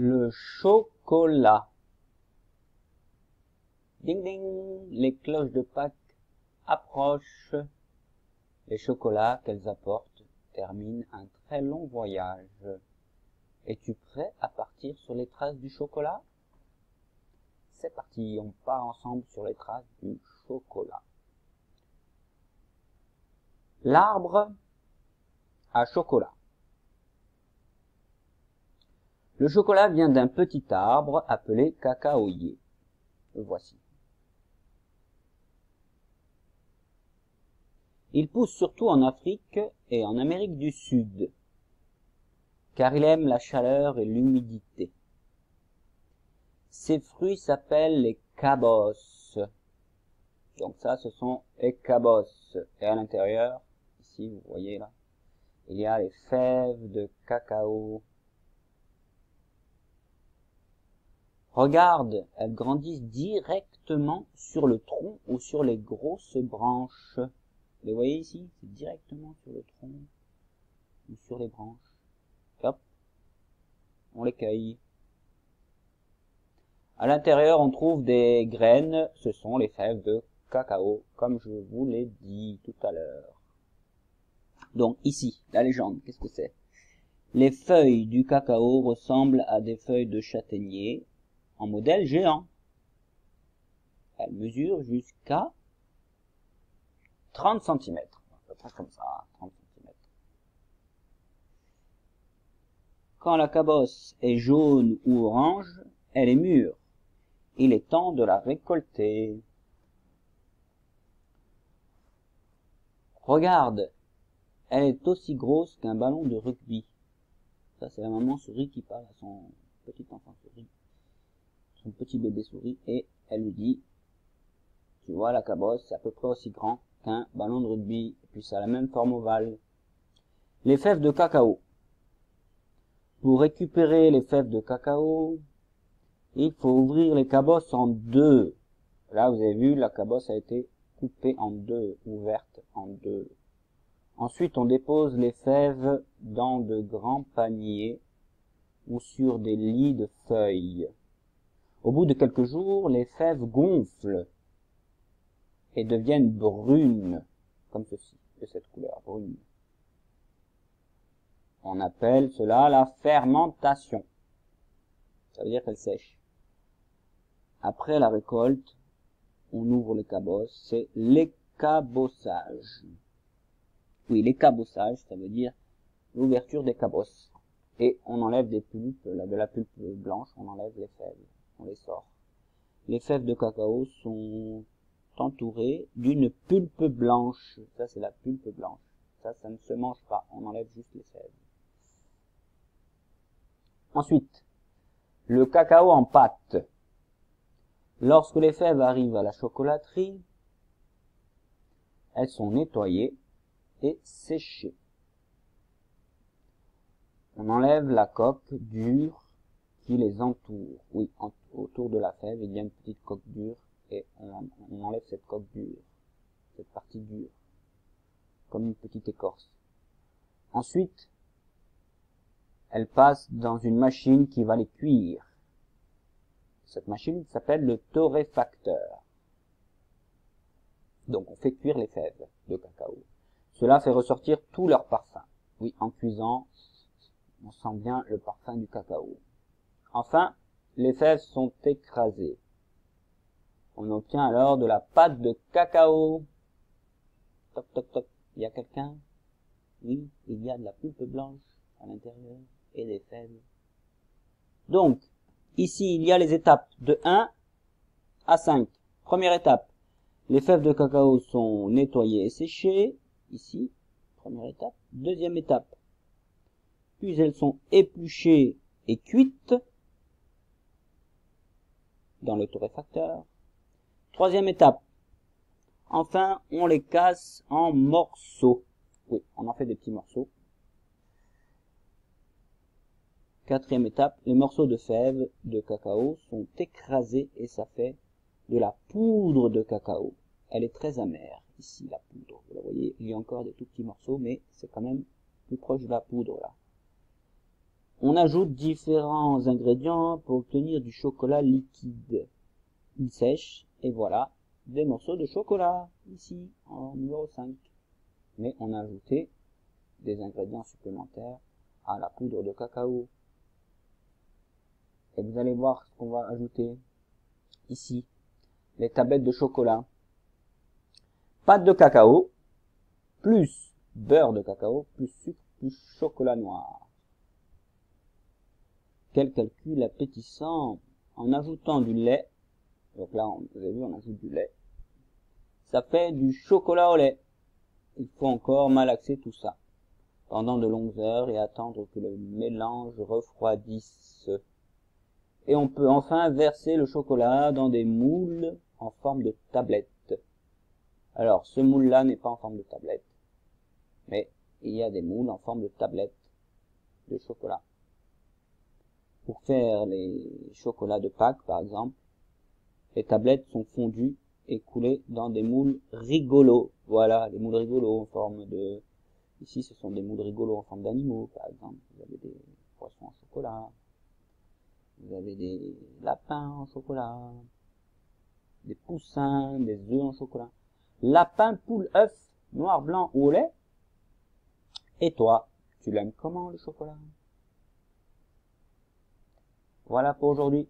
Le chocolat. Ding ding, les cloches de Pâques approchent. Les chocolats qu'elles apportent terminent un très long voyage. Es-tu prêt à partir sur les traces du chocolat? C'est parti, on part ensemble sur les traces du chocolat. L'arbre à chocolat. Le chocolat vient d'un petit arbre appelé cacaoyer. Le voici. Il pousse surtout en Afrique et en Amérique du Sud, car il aime la chaleur et l'humidité. Ses fruits s'appellent les cabosses. Donc ça, ce sont les cabosses. Et à l'intérieur, ici, vous voyez là, il y a les fèves de cacao. Regarde, elles grandissent directement sur le tronc ou sur les grosses branches. Vous les voyez ici? C'est directement sur le tronc ou sur les branches. Hop, on les cueille. À l'intérieur, on trouve des graines. Ce sont les fèves de cacao, comme je vous l'ai dit tout à l'heure. Donc ici, la légende, qu'est-ce que c'est? Les feuilles du cacao ressemblent à des feuilles de châtaignier en modèle géant. Elles mesurent jusqu'à 30 cm. À peu près comme ça, 30 cm. Quand la cabosse est jaune ou orange, elle est mûre. Il est temps de la récolter. Regarde, elle est aussi grosse qu'un ballon de rugby. Ça, c'est la maman souris qui parle à son petit enfant souris, son petit bébé souris, et elle lui dit, tu vois, la cabosse, c'est à peu près aussi grand qu'un ballon de rugby, et puis ça a la même forme ovale. Les fèves de cacao. Pour récupérer les fèves de cacao, il faut ouvrir les cabosses en deux. Là, vous avez vu, la cabosse a été coupée en deux, ouverte en deux. Ensuite, on dépose les fèves dans de grands paniers ou sur des lits de feuilles. Au bout de quelques jours, les fèves gonflent et deviennent brunes, comme ceci, de cette couleur brune. On appelle cela la fermentation. Ça veut dire qu'elles sèchent. Après la récolte, on ouvre les cabosses, c'est l'écabossage. Oui, l'écabossage, ça veut dire l'ouverture des cabosses. Et on enlève des pulpes, de la pulpe blanche, on enlève les fèves, on les sort. Les fèves de cacao sont entourées d'une pulpe blanche. Ça, c'est la pulpe blanche. Ça ne se mange pas, on enlève juste les fèves. Ensuite, le cacao en pâte. Lorsque les fèves arrivent à la chocolaterie, elles sont nettoyées et séchées. On enlève la coque dure qui les entoure. Oui, autour de la fève, il y a une petite coque dure et on enlève cette coque dure, cette partie dure, comme une petite écorce. Ensuite, elle passe dans une machine qui va les cuire. Cette machine s'appelle le torréfacteur. Donc on fait cuire les fèves de cacao. Cela fait ressortir tout leur parfum. Oui, en cuisant, on sent bien le parfum du cacao. Enfin, les fèves sont écrasées. On obtient alors de la pâte de cacao. Toc, toc, toc. Il y a quelqu'un? Oui, il y a de la pulpe blanche à l'intérieur et des fèves. Donc, ici, il y a les étapes de 1 à 5. Première étape, les fèves de cacao sont nettoyées et séchées. Ici, première étape. Deuxième étape, puis elles sont épluchées et cuites dans le torréfacteur. Troisième étape, enfin, on les casse en morceaux. Oui, on en fait des petits morceaux. Quatrième étape, les morceaux de fèves de cacao sont écrasés et ça fait de la poudre de cacao. Elle est très amère, ici, la poudre. Vous la voyez, il y a encore des tout petits morceaux, mais c'est quand même plus proche de la poudre, là. On ajoute différents ingrédients pour obtenir du chocolat liquide. Il sèche et voilà des morceaux de chocolat ici en numéro 5. Mais on a ajouté des ingrédients supplémentaires à la poudre de cacao. Et vous allez voir ce qu'on va ajouter ici. Les tablettes de chocolat. Pâte de cacao, plus beurre de cacao, plus sucre, plus chocolat noir. Quel calcul appétissant en ajoutant du lait. Donc là, vous avez vu, on ajoute du lait. Ça fait du chocolat au lait. Il faut encore malaxer tout ça pendant de longues heures et attendre que le mélange refroidisse. Et on peut enfin verser le chocolat dans des moules en forme de tablette. Alors, ce moule-là n'est pas en forme de tablette, mais il y a des moules en forme de tablette de chocolat. Pour faire les chocolats de Pâques, par exemple, les tablettes sont fondues et coulées dans des moules rigolos. Voilà, les moules rigolos en forme de... Ici, ce sont des moules rigolos en forme d'animaux, par exemple. Vous avez des poissons en chocolat. Vous avez des lapins en chocolat. Des poussins, des œufs en chocolat. Lapin, poule, œuf, noir, blanc ou au lait. Et toi, tu l'aimes comment le chocolat? Voilà pour aujourd'hui.